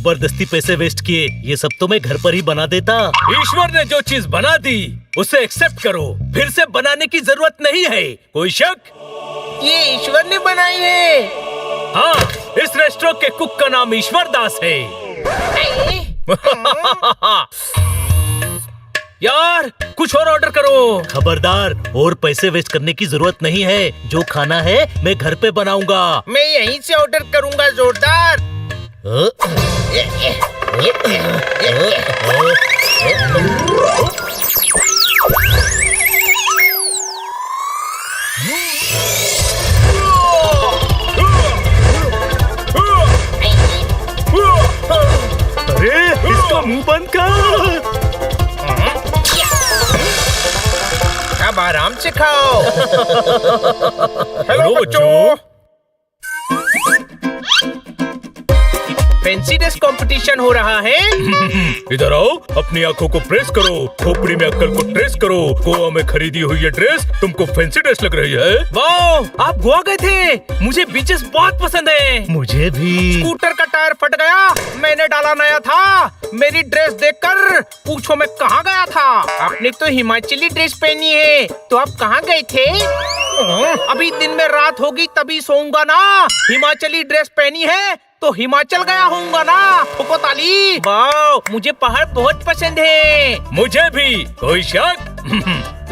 जबरदस्ती पैसे वेस्ट किए, ये सब तो मैं घर पर ही बना देता। ईश्वर ने जो चीज बना दी उसे एक्सेप्ट करो, फिर से बनाने की जरूरत नहीं है। कोई शक? ये ईश्वर ने बनाई है। हाँ, इस रेस्टोरेंट के कुक का नाम ईश्वर दास है। यार कुछ और ऑर्डर करो। खबरदार, और पैसे वेस्ट करने की जरूरत नहीं है। जो खाना है मैं घर पे बनाऊंगा। मैं यहीं से ऑर्डर करूंगा जोरदार। अरे इसका मुंह बंद कर। अब आराम से खाओ। हेलो बच्चों। फैंसी ड्रेस कंपटीशन हो रहा है। इधर आओ, अपनी आंखों को प्रेस करो, खोपड़ी में अक्कल को ट्रेस करो। गोवा में खरीदी हुई ये ड्रेस तुमको फैंसी ड्रेस लग रही है। वाह, आप गोवा गए थे? मुझे बीचेस बहुत पसंद है। मुझे भी। स्कूटर का टायर फट गया, मैंने डाला नया था। मेरी ड्रेस देखकर पूछो मैं कहाँ गया था। आपने तो हिमाचली ड्रेस पहनी है, तो आप कहाँ गए थे? अभी दिन में रात होगी तभी सोऊंगा ना। हिमाचली ड्रेस पहनी है तो हिमाचल गया होऊंगा ना। ठोको ताली। वाह, मुझे पहाड़ बहुत पसंद है। मुझे भी। कोई शक?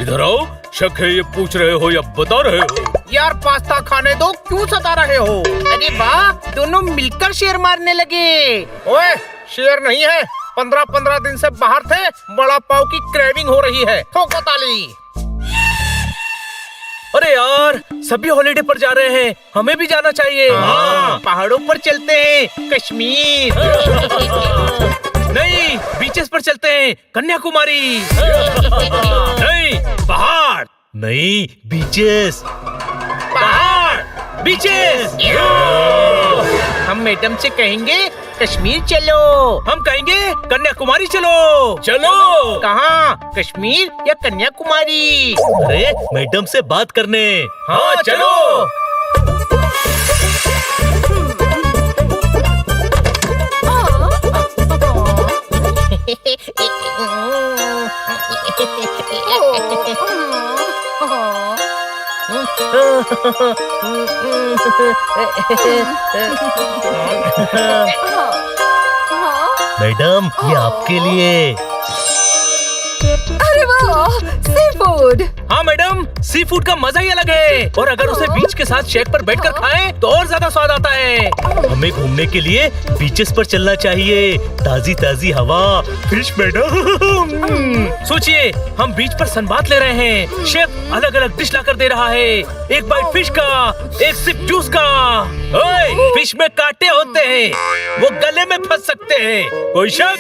इधर आओ, शक है ये पूछ रहे हो या बता रहे हो? यार पास्ता खाने दो, क्यों सता रहे हो? अरे वाह, दोनों मिलकर शेर मारने लगे। ओए, शेर नहीं है, 15-15 दिन से बाहर थे, बड़ा पाव की क्रेविंग हो रही है। ठोको ताली। अरे यार, सभी हॉलिडे पर जा रहे हैं, हमें भी जाना चाहिए। हाँ, पहाड़ों पर चलते हैं, कश्मीर। नहीं, बीचेस पर चलते हैं, कन्याकुमारी। नहीं, पहाड़। नहीं, बीचेस। पहाड़, बीचेस। हम मैडम से कहेंगे कश्मीर चलो। हम कहेंगे कन्याकुमारी चलो। चलो। कहाँ, कश्मीर या कन्याकुमारी? अरे मैडम से बात करने। हाँ चलो। मैडम, ये आपके लिए। अरे वाह, सी फूड। हाँ मैडम, सी फूड का मजा ही अलग है, और अगर उसे बीच के साथ शेक पर बैठकर खाएं तो और ज्यादा स्वाद आता है। हमें घूमने के लिए बीचेस पर चलना चाहिए। ताजी ताजी हवा, फिश। मैडम सोचिए, हम बीच पर सनबाथ ले रहे हैं, शेफ अलग अलग डिश लाकर दे रहा है। एक बाइट फिश का, एक सिप जूस का। ओए, फिश में कांटे होते हैं, वो गले में फंस सकते हैं। कोई शक?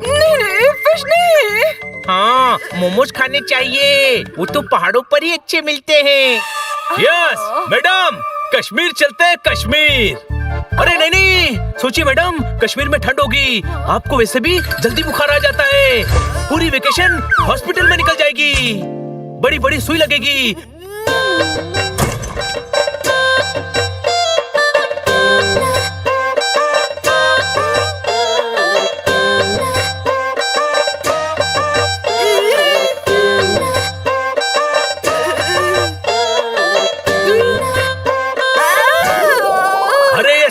नहीं, फिश नहीं। हाँ, मोमोज खाने चाहिए, वो तो पहाड़ों पर ही अच्छे मिलते हैं। यस मैडम, कश्मीर चलते हैं, कश्मीर। अरे नहीं नहीं, सोचिए मैडम, कश्मीर में ठंड होगी, आपको वैसे भी जल्दी बुखार आ जाता है, पूरी वेकेशन हॉस्पिटल में निकल जाएगी, बड़ी बड़ी सुई लगेगी।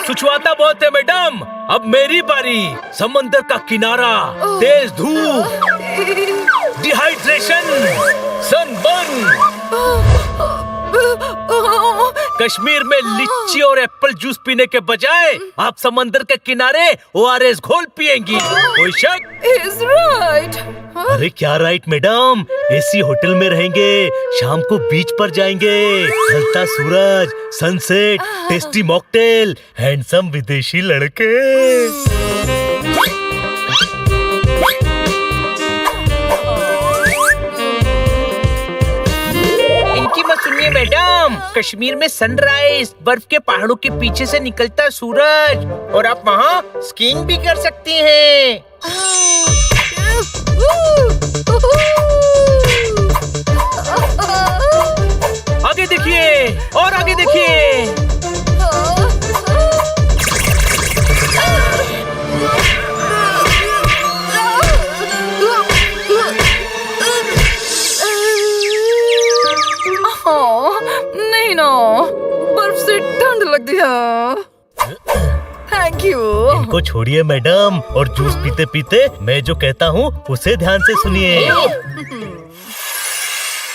सुचवाता बहुत है मैडम, अब मेरी बारी। समंदर का किनारा, तेज धूप, डिहाइड्रेशन, सनबर्न। कश्मीर में लीची और एप्पल जूस पीने के बजाय आप समंदर के किनारे ORS घोल पिएंगी। कोई शक? He's right. अरे क्या राइट मैडम, एसी होटल में रहेंगे, शाम को बीच पर जाएंगे, ढलता सूरज, सनसेट, टेस्टी मॉकटेल, हैंडसम विदेशी लड़के। इनकी मत सुनिए मैडम, कश्मीर में सनराइज, बर्फ के पहाड़ों के पीछे से निकलता सूरज, और आप वहाँ स्कीइंग भी कर सकती हैं। आगे देखिए, और आगे देखिए। Thank you. इनको छोड़िए मैडम और जूस पीते पीते मैं जो कहता हूँ उसे ध्यान से सुनिए।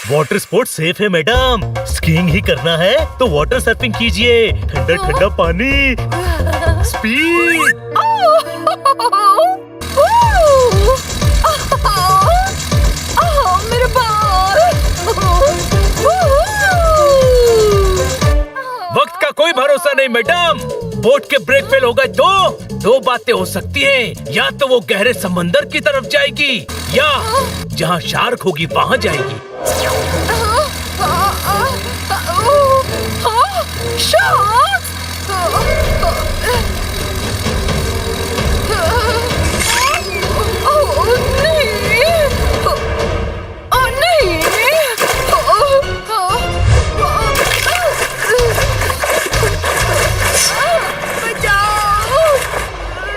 वाटर स्पोर्ट्स सेफ है मैडम। स्कीइंग ही करना है तो वाटर सर्फिंग कीजिए। ठंडा ठंडा पानी। स्पीड। मेरे बाल। वक्त का कोई भरोसा नहीं मैडम। बोट के ब्रेक फेल हो गए तो दो बातें हो सकती हैं। या तो वो गहरे समंदर की तरफ जाएगी या जहाँ शार्क होगी वहाँ जाएगी।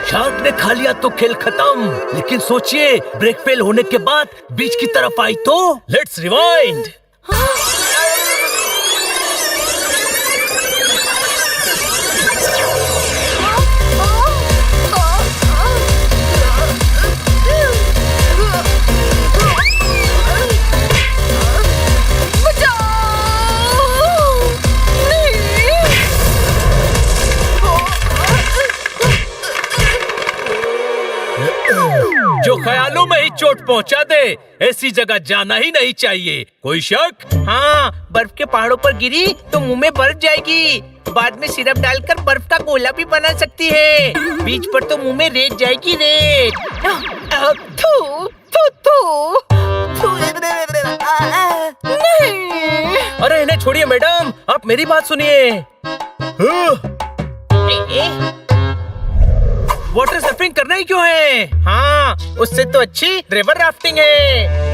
शार्क ने खा लिया तो खेल खत्म। लेकिन सोचिए ब्रेक फेल होने के बाद बीच की तरफ आई तो लेट्स रिवाइंड। जो ख्यालों में ही चोट पहुंचा दे ऐसी जगह जाना ही नहीं चाहिए। कोई शक? हाँ, बर्फ के पहाड़ों पर गिरी तो मुंह में बर्फ जाएगी। बाद में सिरप डालकर बर्फ का गोला भी बना सकती है। बीच पर तो मुंह में रेत जाएगी, रेत। नहीं। अरे इन्हें छोड़िए मैडम, आप मेरी बात सुनिए। वाटर सर्फिंग करना ही क्यों है? हाँ, उससे तो अच्छी रिवर राफ्टिंग है।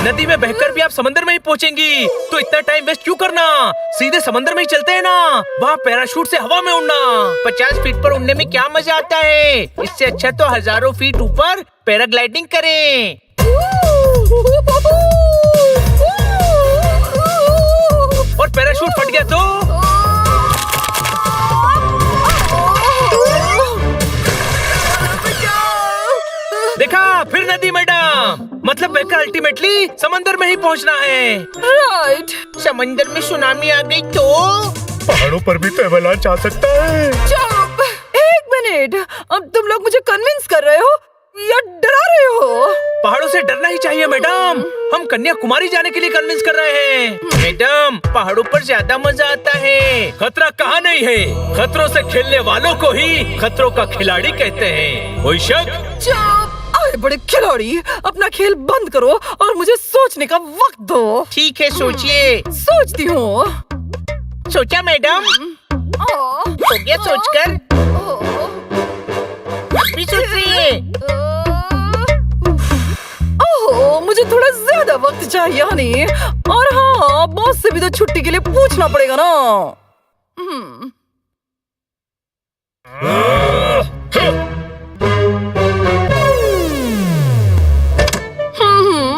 नदी में बहकर भी आप समंदर में ही पहुंचेंगी तो इतना टाइम वेस्ट क्यों करना? सीधे समंदर में ही चलते हैं ना। वहाँ पैराशूट से हवा में उड़ना। 50 फीट पर उड़ने में क्या मजा आता है? इससे अच्छा तो हजारों फीट ऊपर पैराग्लाइडिंग करें। और पैराशूट फट गया तो? देखा, फिर नदी मैडम। मतलब बहकर अल्टीमेटली समंदर में ही पहुंचना है। राइट। समंदर में सुनामी आ गई तो? पहाड़ों पर भी तो एवलांच आ सकता है। चुप। एक मिनट, अब तुम लोग मुझे कन्विंस कर रहे हो या डरा रहे हो? पहाड़ों से डरना ही चाहिए मैडम। हम कन्याकुमारी जाने के लिए कन्विंस कर रहे हैं। मैडम, पहाड़ों पर ज्यादा मजा आता है। खतरा कहाँ नहीं है। खतरों से खेलने वालों को ही खतरों का खिलाड़ी कहते हैं। कोई शक? चुप। अरे बड़े खिलाड़ी, अपना खेल बंद करो और मुझे सोचने का वक्त दो। ठीक है, सोचिए। सोचती हूँ। सोचा मैडम? हो गया सोचकर? अब भी सोच रही है? ओह, मुझे थोड़ा ज्यादा वक्त चाहिए हनी। और हाँ, बॉस से भी तो छुट्टी के लिए पूछना पड़ेगा ना।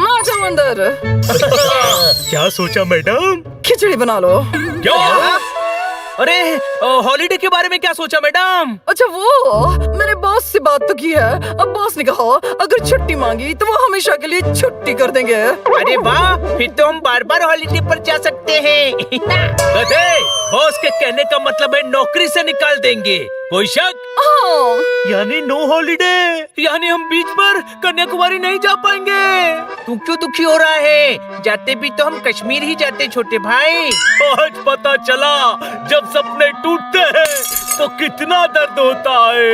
आ जाओ अंदर। क्या सोचा मैडम? खिचड़ी बना लो। क्या? अरे हॉलीडे के बारे में क्या सोचा मैडम? अच्छा वो, मैंने बॉस से बात तो की है। अब बॉस ने कहा अगर छुट्टी मांगी तो वो हमेशा के लिए छुट्टी कर देंगे। अरे वाह, फिर तो हम बार बार हॉलीडे पर जा सकते हैं। गधे, बॉस के कहने का मतलब है नौकरी से निकाल देंगे। कोई शक? हाँ। यानी नो हॉलीडे। यानी हम बीच पर कन्याकुमारी नहीं जा पाएंगे। तू क्यों दुखी हो रहा है? जाते भी तो हम कश्मीर ही जाते छोटे भाई। आज पता चला जब सपने टूटते हैं तो कितना दर्द होता है।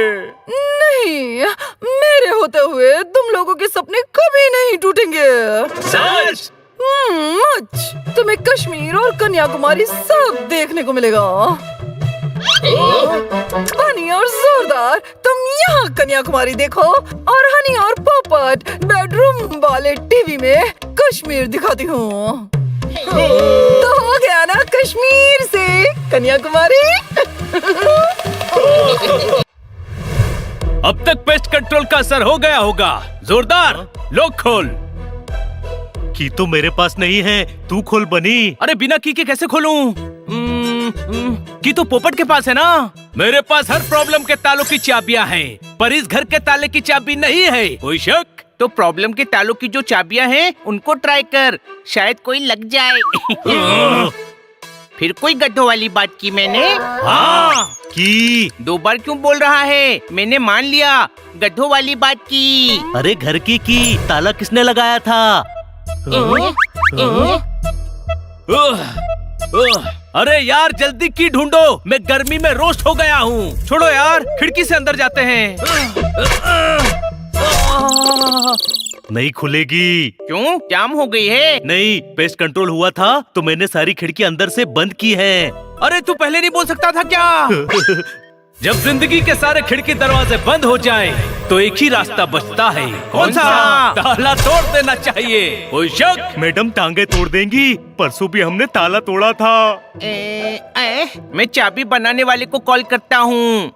नहीं, मेरे होते हुए तुम लोगों के सपने कभी नहीं टूटेंगे। सच? मच। तुम्हें कश्मीर और कन्याकुमारी सब देखने को मिलेगा। फनी और जोरदार तुम यहाँ कन्याकुमारी देखो और हनी और पोपट बेडरूम वाले टीवी में कश्मीर दिखाती हूँ। तो हो गया ना कश्मीर से कन्याकुमारी। अब तक पेस्ट कंट्रोल का असर हो गया होगा। जोरदार, लोग खोल। की तो मेरे पास नहीं है, तू खोल बनी। अरे बिना की के कैसे खोलूं? की तो पोपट के पास है ना। मेरे पास हर प्रॉब्लम के तालों की चाबियां हैं, पर इस घर के ताले की चाबी नहीं है। कोई शक? तो प्रॉब्लम के तालों की जो चाबियां हैं उनको ट्राई कर, शायद कोई लग जाए। फिर कोई गड्ढों वाली बात की मैंने? हाँ। की 2 बार क्यों बोल रहा है? मैंने मान लिया, गड्ढों वाली बात की। अरे घर की ताला किसने लगाया था? अरे यार जल्दी की ढूंढो, मैं गर्मी में रोस्ट हो गया हूँ। छोड़ो यार, खिड़की से अंदर जाते हैं। नहीं खुलेगी। क्यों, जाम हो गई है? नहीं, पेस्ट कंट्रोल हुआ था तो मैंने सारी खिड़की अंदर से बंद की है। अरे तू पहले नहीं बोल सकता था क्या? जब जिंदगी के सारे खिड़की दरवाजे बंद हो जाएं, तो एक ही रास्ता बचता है। कौन सा? ताला तोड़ देना चाहिए। कोई शक? मैडम टांगे तोड़ देंगी, परसों भी हमने ताला तोड़ा था। मैं चाबी बनाने वाले को कॉल करता हूँ।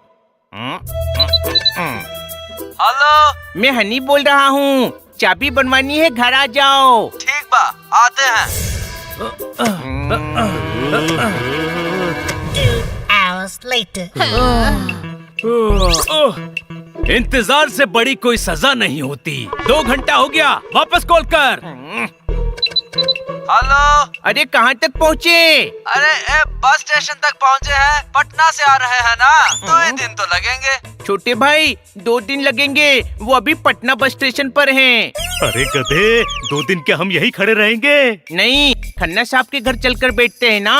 हेलो, मैं हनी बोल रहा हूँ, चाबी बनवानी है, घर आ जाओ। ठीक बा, आते हैं। इंतजार से बड़ी कोई सजा नहीं होती। 2 घंटा हो गया, वापस कॉल कर। हेलो, अरे कहाँ तक पहुँचे? अरे बस स्टेशन तक पहुँचे हैं। पटना से आ रहे हैं ना, 2 दिन तो लगेंगे। छोटे भाई, 2 दिन लगेंगे, वो अभी पटना बस स्टेशन पर हैं। अरे गधे, 2 दिन क्या हम यही खड़े रहेंगे? नहीं, खन्ना साहब के घर चलकर बैठते हैं ना।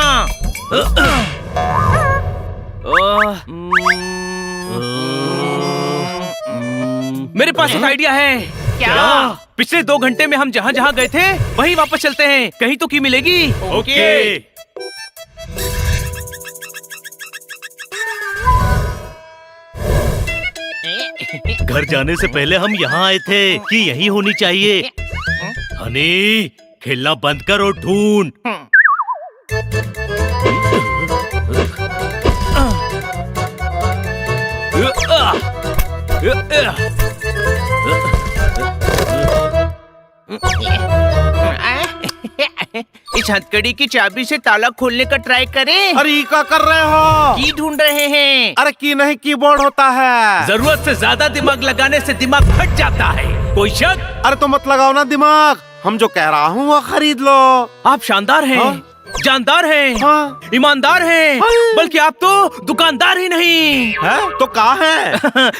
मेरे पास एक आइडिया है। क्या? पिछले 2 घंटे में हम जहाँ जहाँ गए थे वहीं वापस चलते हैं, कहीं तो की मिलेगी। ओके। घर जाने से पहले हम यहाँ आए थे कि यही होनी चाहिए। हनी, खेलना बंद कर और ढूंढ। इस हथकड़ी की चाबी से ताला खोलने का ट्राई करें। अरे क्या कर रहे हो? की ढूंढ रहे हैं। अरे की नहीं, कीबोर्ड होता है। जरूरत से ज्यादा दिमाग लगाने से दिमाग फट जाता है। कोई शक? अरे तो मत लगाओ ना दिमाग, हम जो कह रहा हूँ वो खरीद लो। आप शानदार हैं, हाँ? जानदार हैं, हाँ? ईमानदार हैं, हाँ? बल्कि आप तो दुकानदार ही नहीं। है? तो कहाँ है?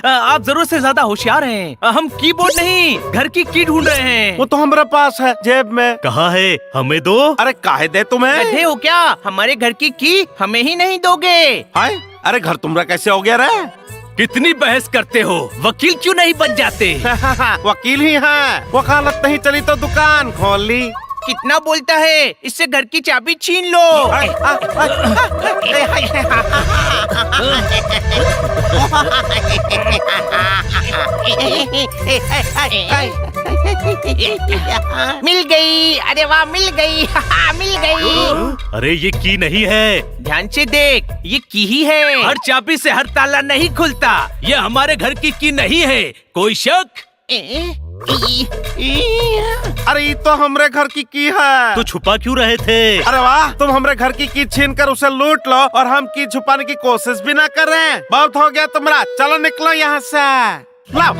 आप जरूरत से ज्यादा होशियार हैं। हम कीबोर्ड नहीं, घर की ढूंढ रहे हैं। वो तो हमारे पास है, जेब में। कहाँ है? हमें दो। अरे काहे दे तुम्हें? गधे हो क्या? हमारे घर की हमें ही नहीं दोगे? हाय, अरे घर तुम्हारा कैसे हो गया रे? कितनी बहस करते हो, वकील क्यों नहीं बन जाते? वकील ही है, वकालत नहीं चली तो दुकान खोल ली। कितना बोलता है, इससे घर की चाबी छीन लो। मिल गई, अरे वाह, मिल गई। मिल गई। अरे ये की नहीं है। ध्यान से देख, ये की ही है। हर चाबी से हर ताला नहीं खुलता, ये हमारे घर की नहीं है। कोई शक? अरे ये तो हमरे घर की है। तो छुपा क्यों रहे थे? अरे वाह, तुम हमरे घर की छीन कर उसे लूट लो और हम की छुपाने की कोशिश भी ना कर रहे हैं। बहुत हो गया तुम्हारा, चलो निकलो यहाँ से। लाओ।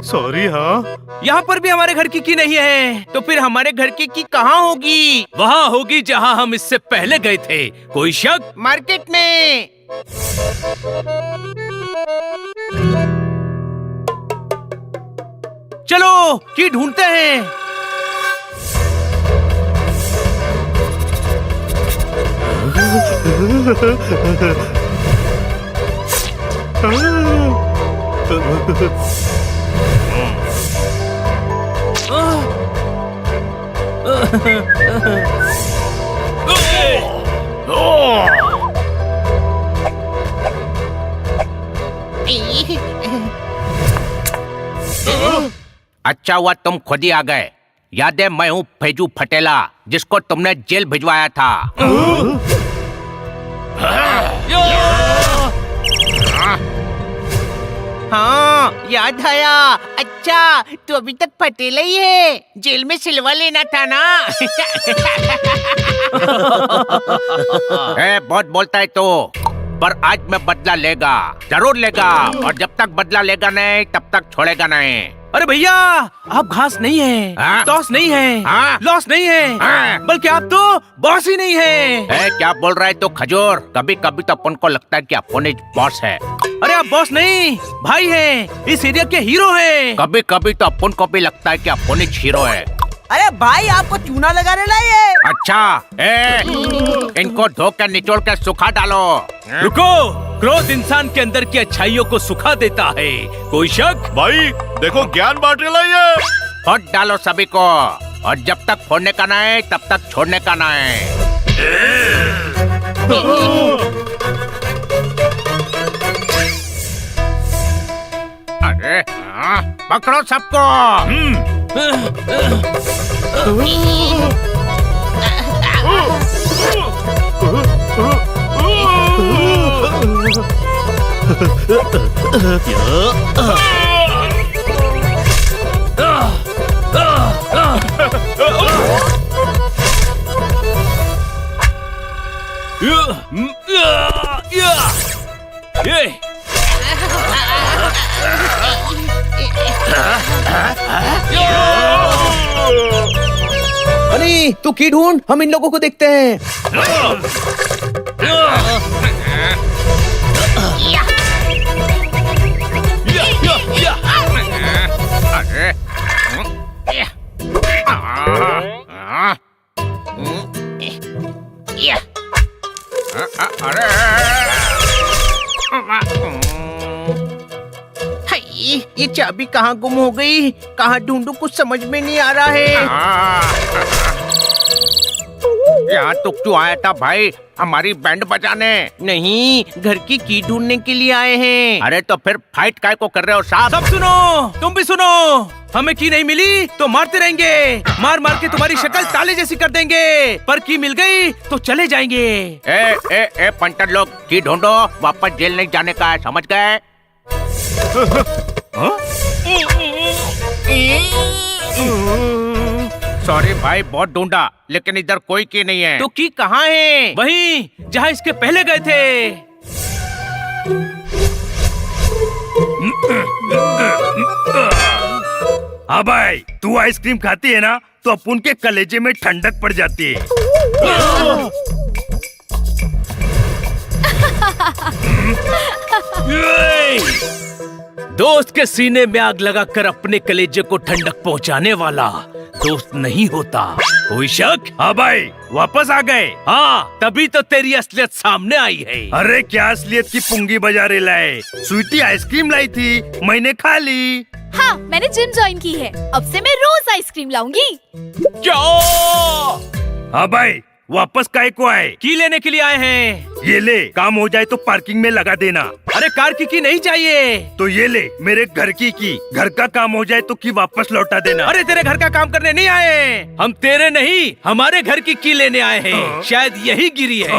सॉरी। हाँ, यहाँ पर भी हमारे घर की नहीं है। तो फिर हमारे घर की कहाँ होगी? वहाँ होगी जहाँ हम इससे पहले गए थे। कोई शक? मार्केट में। चलो की ढूंढते हैं। अच्छा हुआ तुम खुद ही आ गए। याद है, मैं हूँ फैजू फटेला, जिसको तुमने जेल भिजवाया था। हाँ याद आया। अच्छा तू अभी तक पटेला ही है, जेल में सिलवा लेना था ना। बहुत बोलता है तो, पर आज मैं बदला लेगा, जरूर लेगा, और जब तक बदला लेगा नहीं तब तक छोड़ेगा नहीं। अरे भैया, आप घास नहीं है, हाँ? टॉस नहीं है, हाँ? लॉस नहीं है, हाँ? बल्कि आप तो बॉस ही नहीं है। क्या बोल रहा है तो खजूर? कभी कभी तो अपन को लगता है कि अपन ही बॉस है। अरे आप बॉस नहीं, भाई हैं, इस एरिया के हीरो हैं। कभी कभी तो अपन को भी लगता है कि अपन ही हीरो है। अरे भाई आपको चूना लगाने लाए। अच्छा इनको धो कर निचोड़ कर सुखा डालो। रुको, क्रोध इंसान के अंदर की अच्छाइयों को सुखा देता है। कोई शक? भाई देखो ज्ञान बांटने लाइए। फोड़ डालो सभी को, और जब तक फोड़ने का ना है तब तक छोड़ने का ना है। अरे पकड़ो सबको। अरे तू की ढूंढ, हम इन लोगों को देखते हैं। ये चाबी कहाँ गुम हो गई, कहाँ ढूंढूं, कुछ समझ में नहीं आ रहा है। यहाँ तो क्यों आया था भाई? हमारी बैंड बजाने? नहीं, घर की की ढूंढने के लिए आए हैं। अरे तो फिर फाइट काय को कर रहे हो साहब? सब सुनो, तुम भी सुनो। हमें की नहीं मिली तो मारते रहेंगे, मार मार के तुम्हारी शक्ल ताले जैसी कर देंगे, पर की मिल गई तो चले जाएंगे। ए पंटर लोग, की ढूंढो, वापस जेल नहीं जाने का है, समझ गए? सॉरी भाई, बहुत ढूंढा लेकिन इधर कोई की नहीं है। तो की कहाँ है? वहीं जहाँ इसके पहले गए थे। हाँ भाई, तू आइसक्रीम खाती है ना तो अपन के कलेजे में ठंडक पड़ जाती है। दोस्त के सीने में आग लगाकर अपने कलेजे को ठंडक पहुंचाने वाला दोस्त नहीं होता। कोई शक? हाँ भाई, वापस आ गए। हाँ, तभी तो तेरी असलियत सामने आई है। अरे क्या असलियत की पुंगी बजा रहे लाए? स्वीटी आइसक्रीम लाई थी, मैंने खा ली। हाँ, मैंने जिम ज्वाइन की है, अब से मैं रोज आइसक्रीम लाऊंगी। जाओ। हाँ भाई, वापस काय को आए? की लेने के लिए आए हैं। ये ले, काम हो जाए तो पार्किंग में लगा देना। अरे कार की नहीं चाहिए। तो ये ले, मेरे घर की, घर का काम हो जाए तो की वापस लौटा देना। अरे तेरे घर का काम करने नहीं आए, हम तेरे नहीं हमारे घर की लेने आए हैं। शायद यही गिरी है।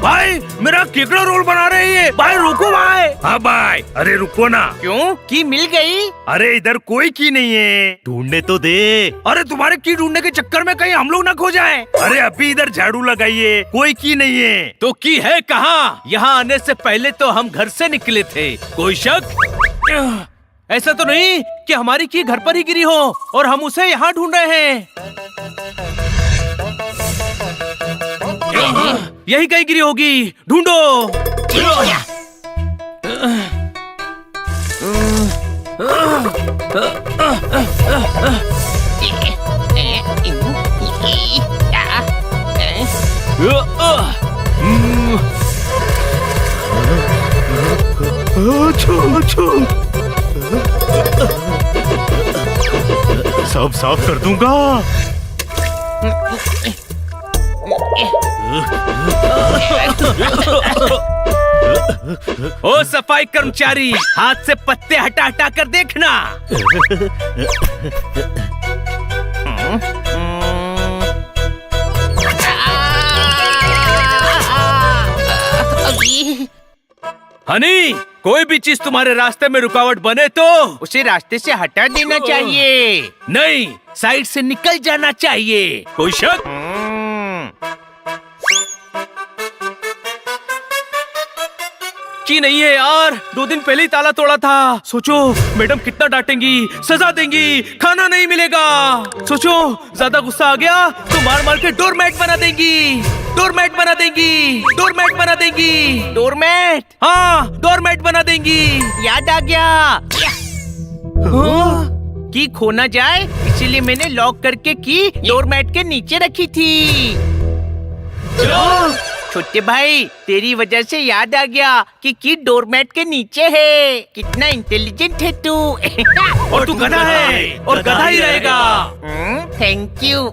भाई मेरा केकड़ा रोल बना रही है। भाई रुको भाई। हाँ भाई, अरे रुको ना। क्यों? की मिल गई? अरे इधर कोई की नहीं है, ढूंढने तो दे। अरे तुम्हारे की ढूंढने के चक्कर में कहीं हम लोग ना खो जाएं। अरे अभी इधर झाड़ू लगाइए, कोई की नहीं है। तो की है कहाँ? यहाँ आने से पहले तो हम घर से निकले थे। कोई शक? ऐसा तो नहीं कि हमारी की घर पर ही गिरी हो और हम उसे यहाँ ढूंढ रहे हैं। यही कहीं गिरी होगी, ढूंढो। सब साफ कर दूंगा। ओ सफाई कर्मचारी, हाथ से पत्ते हटा हटा कर देखना। हनी, कोई भी चीज तुम्हारे रास्ते में रुकावट बने तो उसे रास्ते से हटा देना चाहिए। नहीं, साइड से निकल जाना चाहिए। कोई शक? की नहीं है यार, 2 दिन पहले ही ताला तोड़ा था। सोचो मैडम कितना डांटेंगी, सजा देंगी, खाना नहीं मिलेगा। सोचो ज्यादा गुस्सा आ गया तो मार मार के डोरमैट बना देंगी, डोरमैट बना देंगी, डोरमैट बना देंगी। डोरमैट? हाँ, डोरमैट बना देंगी। याद आ गया। की खो ना जाए इसीलिए मैंने लॉक करके की डोरमैट के नीचे रखी थी। छोटे भाई, तेरी वजह से याद आ गया कि की डोरमैट के नीचे है। कितना इंटेलिजेंट है तू। और तू गधा है और गधा ही रहेगा। Thank you.